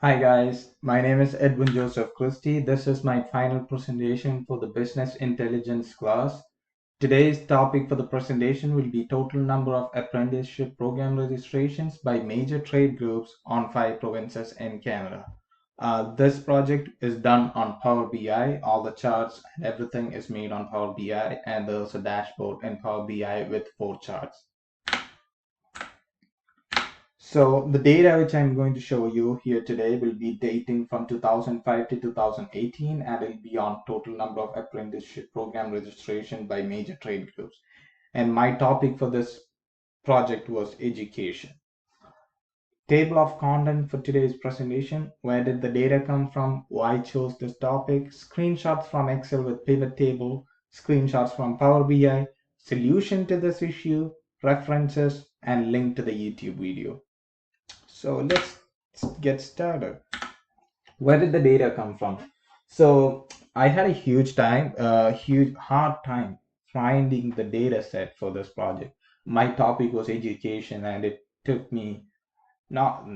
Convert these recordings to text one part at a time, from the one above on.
Hi guys, my name is Edwin Joseph Christie. This is my final presentation for the Business Intelligence class. Today's topic for the presentation will be total number of apprenticeship program registrations by major trade groups on 5 provinces in Canada. This project is done on Power BI. All the charts and everything is made on Power BI, and there's a dashboard in Power BI with 4 charts. So the data which I'm going to show you here today will be dating from 2005 to 2018, and it'll be on total number of apprenticeship program registration by major trade groups. And my topic for this project was education. Table of content for today's presentation. Where did the data come from? Why I chose this topic? Screenshots from Excel with pivot table, screenshots from Power BI, solution to this issue, references, and link to the YouTube video. So let's get started. Where did the data come from? So I had a huge hard time finding the data set for this project. My topic was education, and it took me not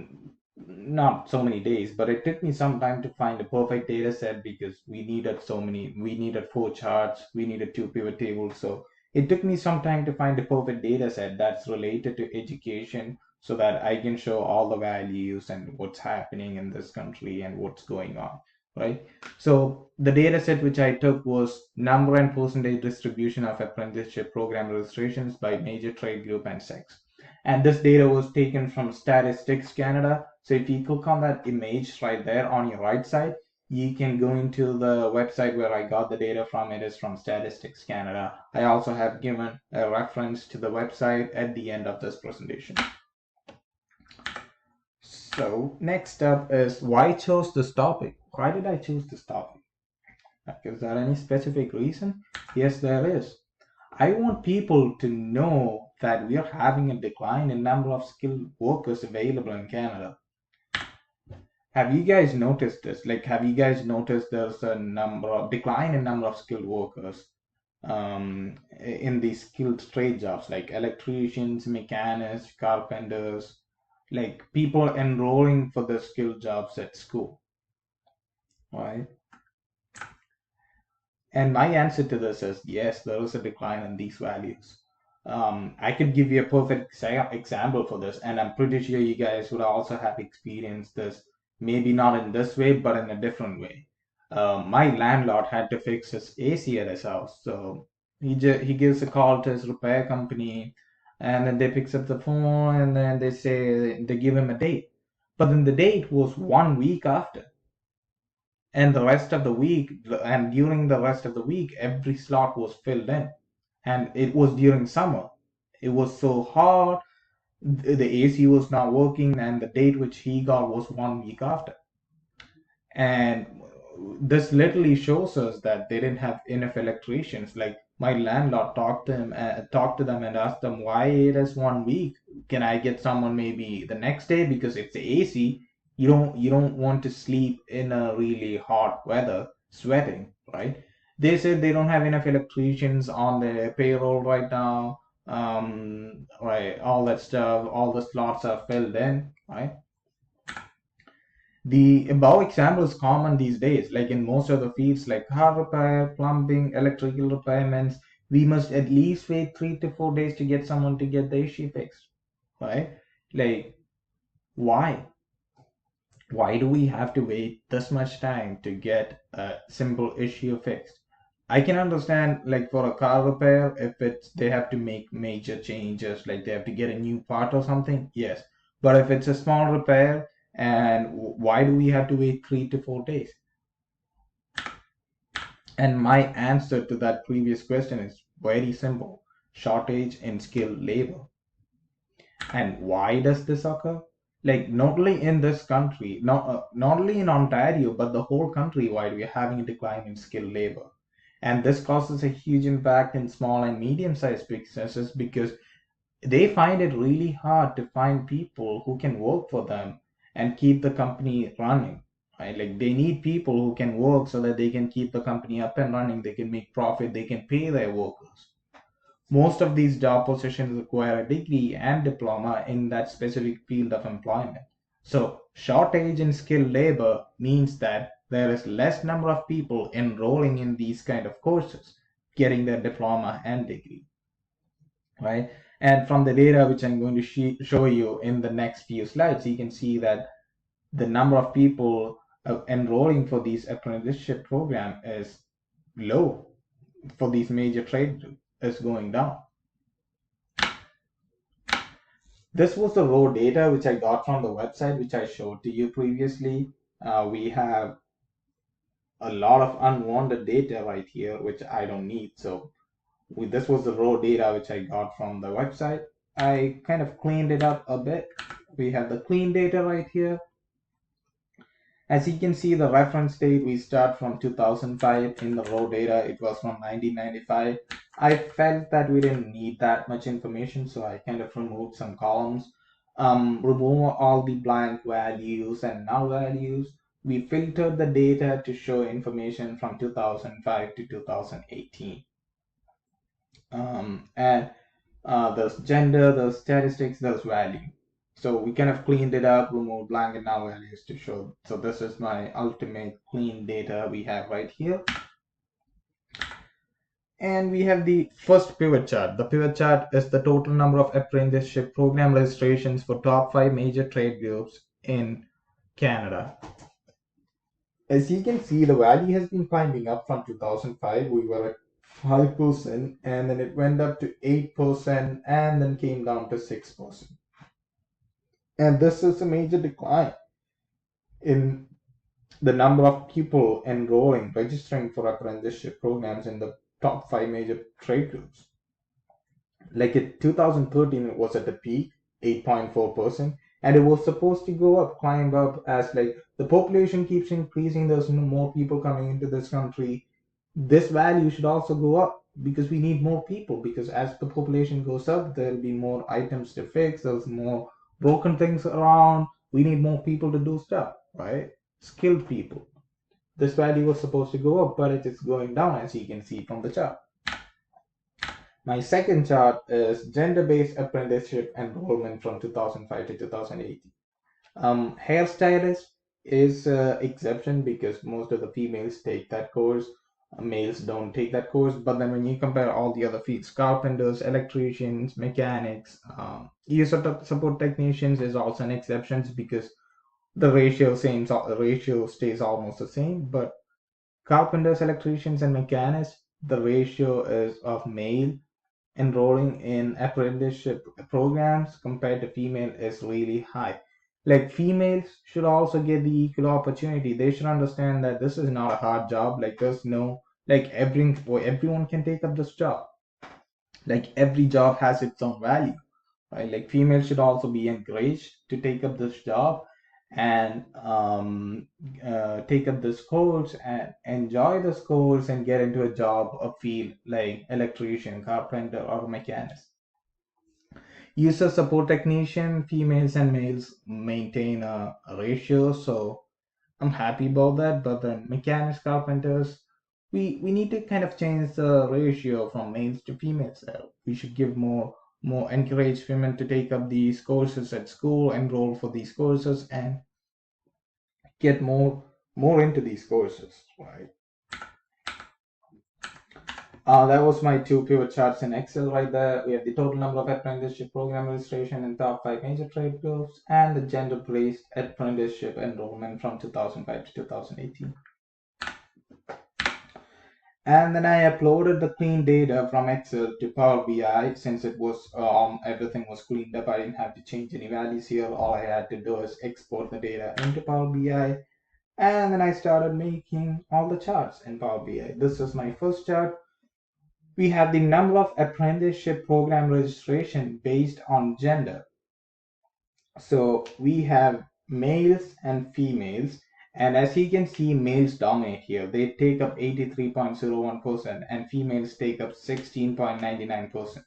not so many days, but it took me some time to find a perfect data set because we needed 4 charts, we needed 2 pivot tables. So it took me some time to find a perfect data set that's related to education so that I can show all the values and what's happening in this country and what's going on, right? So the data set which I took was number and percentage distribution of apprenticeship program registrations by major trade group and sex. And this data was taken from Statistics Canada. So if you click on that image right there on your right side, you can go into the website where I got the data from. It is from Statistics Canada. I also have given a reference to the website at the end of this presentation. So next up is why I chose this topic. Why did I choose this topic? Is there any specific reason? Yes, there is. I want people to know that we are having a decline in number of skilled workers available in Canada. Have you guys noticed this? Like, have you guys noticed there's a decline in number of skilled workers in these skilled trade jobs like electricians, mechanics, carpenters, like people enrolling for the skilled jobs at school, right? And my answer to this is yes, there is a decline in these values. I could give you a perfect example for this, and I'm pretty sure you guys would also have experienced this, maybe not in this way, but in a different way. My landlord had to fix his AC at his house, so he gives a call to his repair company, and then they picks up the phone, and then they give him a date, but then the date was 1 week after, and during the rest of the week every slot was filled in, and it was during summer. It was so hot, the AC was not working, and the date which he got was 1 week after. And this literally shows us that they didn't have enough electricians. Like, my landlord talked to them and asked them why it is 1 week. Can I get someone maybe the next day, because it's the AC. You don't want to sleep in a really hot weather sweating, right? They said they don't have enough electricians on their payroll right now. Right, all that stuff, all the slots are filled in, right? The above example is common these days, like in most of the fields like car repair, plumbing, electrical repairments. We must at least wait 3 to 4 days to get someone to get the issue fixed, right? Like, why? Why do we have to wait this much time to get a simple issue fixed? I can understand, like for a car repair, if it's they have to make major changes, like they have to get a new part or something, yes. But if it's a small repair, and why do we have to wait 3 to 4 days? And my answer to that previous question is very simple: shortage in skilled labor. And why does this occur? Like, not only in this country, not only in Ontario, but the whole country wide, we're having a decline in skilled labor. And this causes a huge impact in small and medium-sized businesses because they find it really hard to find people who can work for them and keep the company running. Right? Like, they need people who can work so that they can keep the company up and running, they can make profit, they can pay their workers. Most of these job positions require a degree and diploma in that specific field of employment. So shortage in skilled labor means that there is less number of people enrolling in these kind of courses, getting their diploma and degree, right? And from the data which I'm going to show you in the next few slides, you can see that the number of people enrolling for these apprenticeship program is low for these major trade is going down. This was the raw data which I got from the website which I showed to you previously. We have a lot of unwanted data right here which I don't need. So this was the raw data which I got from the website. I kind of cleaned it up a bit. We have the clean data right here. As you can see, the reference date, we start from 2005. In the raw data, it was from 1995. I felt that we didn't need that much information, so I kind of removed some columns, remove all the blank values and null values. We filtered the data to show information from 2005 to 2018. And there's gender, there's statistics, there's value. So we kind of cleaned it up, removed blank and null values to show. So this is my ultimate clean data we have right here. And we have the first pivot chart. The pivot chart is the total number of apprenticeship program registrations for top 5 major trade groups in Canada. As you can see, the value has been climbing up from 2005. We were at 5%, and then it went up to 8%, and then came down to 6%. And this is a major decline in the number of people enrolling, registering for apprenticeship programs in the top 5 major trade groups. Like in 2013, it was at the peak, 8.4%, and it was supposed to go up, climb up as like the population keeps increasing. There's more people coming into this country. This value should also go up because we need more people. Because as the population goes up, there'll be more items to fix. There's more broken things around. We need more people to do stuff, right? Skilled people. This value was supposed to go up, but it is going down, as you can see from the chart. My second chart is gender-based apprenticeship enrollment from 2005 to 2018. Hairstylist is an exception because most of the females take that course. Males don't take that course. But then when you compare all the other fields, carpenters, electricians, mechanics, user support technicians is also an exception because the ratio stays almost the same. But carpenters, electricians, and mechanics, the ratio is of male enrolling in apprenticeship programs compared to female is really high. Like females should also get the equal opportunity. They should understand that this is not a hard job. Like there's no like everyone can take up this job. Like every job has its own value, right? Like females should also be encouraged to take up this job and take up this course and enjoy this course and get into a job, a field like electrician, carpenter, or mechanic. User support technician, females and males maintain a ratio, so I'm happy about that. But then mechanics, carpenters, we need to kind of change the ratio from males to females. We should give more encourage women to take up these courses at school, enroll for these courses, and get more into these courses, right? That was my two pivot charts in Excel right there. We have the total number of apprenticeship program registration in top 5 major trade groups and the gender-based apprenticeship enrollment from 2005 to 2018. And then I uploaded the clean data from Excel to Power BI. Since it was everything was cleaned up, I didn't have to change any values here. All I had to do is export the data into Power BI. And then I started making all the charts in Power BI. This is my first chart. We have the number of apprenticeship program registration based on gender. So we have males and females, and as you can see, males dominate here. They take up 83.01%, and females take up 16.99%.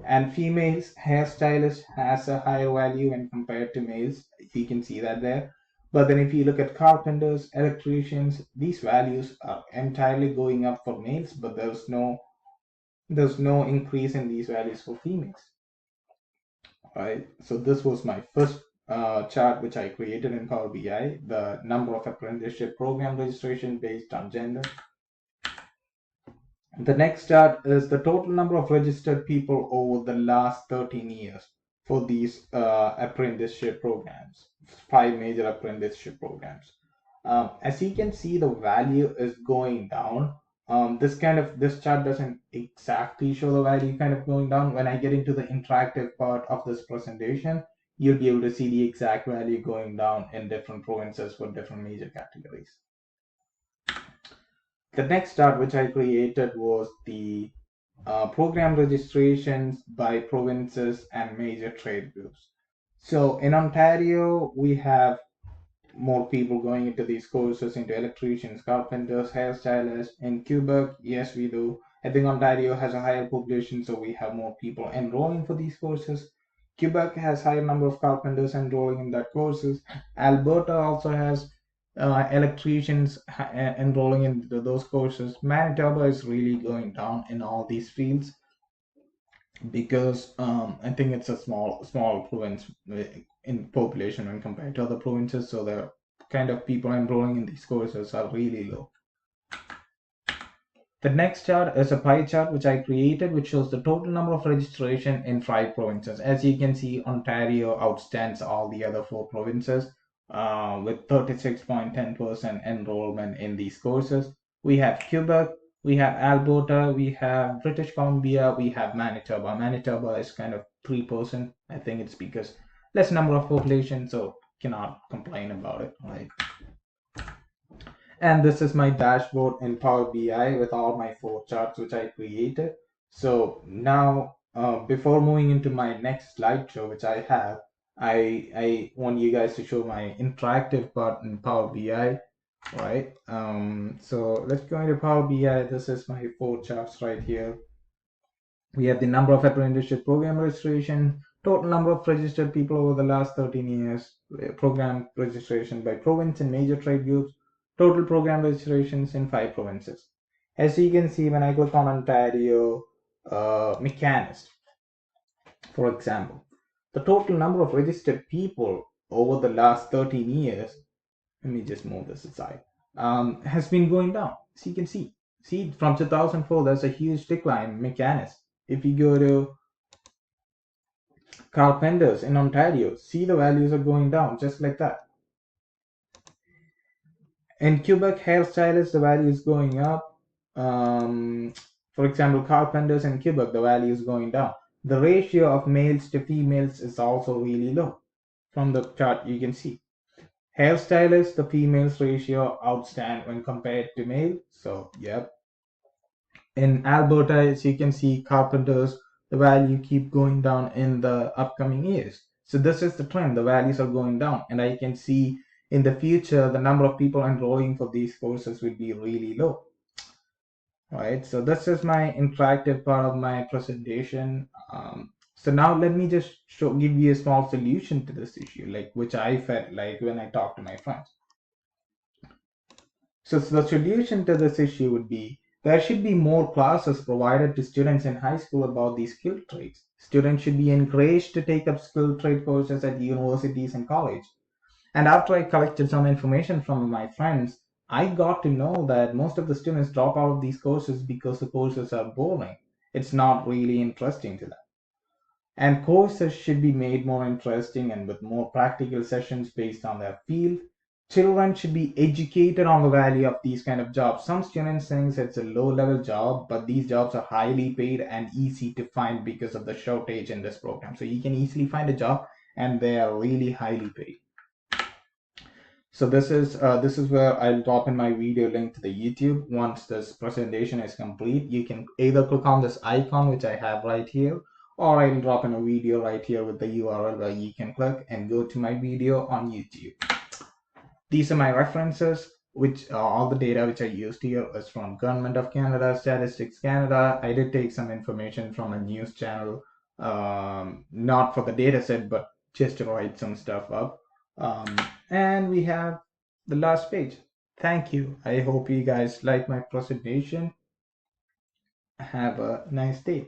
And females hairstylist has a higher value when compared to males. You can see that there. But then if you look at carpenters, electricians, these values are entirely going up for males, but there's no increase in these values for females. Right. So this was my first chart which I created in Power BI, the number of apprenticeship program registration based on gender. The next chart is the total number of registered people over the last 13 years for these apprenticeship programs, 5 major apprenticeship programs. As you can see, the value is going down. This chart doesn't exactly show the value kind of going down. When I get into the interactive part of this presentation, you'll be able to see the exact value going down in different provinces for different major categories. The next chart which I created was the program registrations by provinces and major trade groups. So in Ontario, we have more people going into these courses, into electricians, carpenters, hairstylists. In Quebec, yes, we do. I think Ontario has a higher population, so we have more people enrolling for these courses. Quebec has higher number of carpenters enrolling in that courses. Alberta also has electricians enrolling in those courses. Manitoba is really going down in all these fields because I think it's a small province in population when compared to other provinces, so the kind of people enrolling in these courses are really low. The next chart is a pie chart which I created, which shows the total number of registration in 5 provinces. As you can see, Ontario outstands all the other 4 provinces with 36.10% enrollment in these courses. We have Quebec, we have Alberta, we have British Columbia, we have Manitoba. Manitoba is kind of 3%. I think it's because less number of population, so cannot complain about it, right? And this is my dashboard in Power BI with all my 4 charts which I created. So now, before moving into my next slideshow, which I have, I want you guys to show my interactive part in Power BI, right? So let's go into Power BI. This is my 4 charts right here. We have the number of apprenticeship program registration, total number of registered people over the last 13 years, program registration by province and major trade groups, total program registrations in 5 provinces. As you can see, when I click on Ontario mechanist, for example, the total number of registered people over the last 13 years, let me just move this aside, has been going down. So you can see from 2004, there's a huge decline in mechanics. If you go to carpenters in Ontario, see the values are going down just like that. In Quebec hairstylists, the value is going up. For example, carpenters in Quebec, the value is going down. The ratio of males to females is also really low. From the chart, you can see. Hairstylists, the females ratio outstand when compared to male. So, yep. In Alberta, as you can see, carpenters, the value keep going down in the upcoming years. So this is the trend. The values are going down, and I can see in the future the number of people enrolling for these courses will be really low. Right. So this is my interactive part of my presentation. So now let me just give you a small solution to this issue, like which I felt like when I talked to my friends. So the solution to this issue would be there should be more classes provided to students in high school about these skilled trades. Students should be encouraged to take up skilled trade courses at universities and college. And after I collected some information from my friends, I got to know that most of the students drop out of these courses because the courses are boring. It's not really interesting to them. And courses should be made more interesting and with more practical sessions based on their field. Children should be educated on the value of these kind of jobs. Some students think it's a low level job, but these jobs are highly paid and easy to find because of the shortage in this program. So you can easily find a job and they are really highly paid. So this is where I'll drop in my video link to the YouTube. Once this presentation is complete, you can either click on this icon, which I have right here, or I'll drop in a video right here with the URL where you can click and go to my video on YouTube. These are my references, which all the data which I used here is from Government of Canada, Statistics Canada. I did take some information from a news channel, not for the data set, but just to write some stuff up. And we have the last page. Thank you. I hope you guys like my presentation. Have a nice day.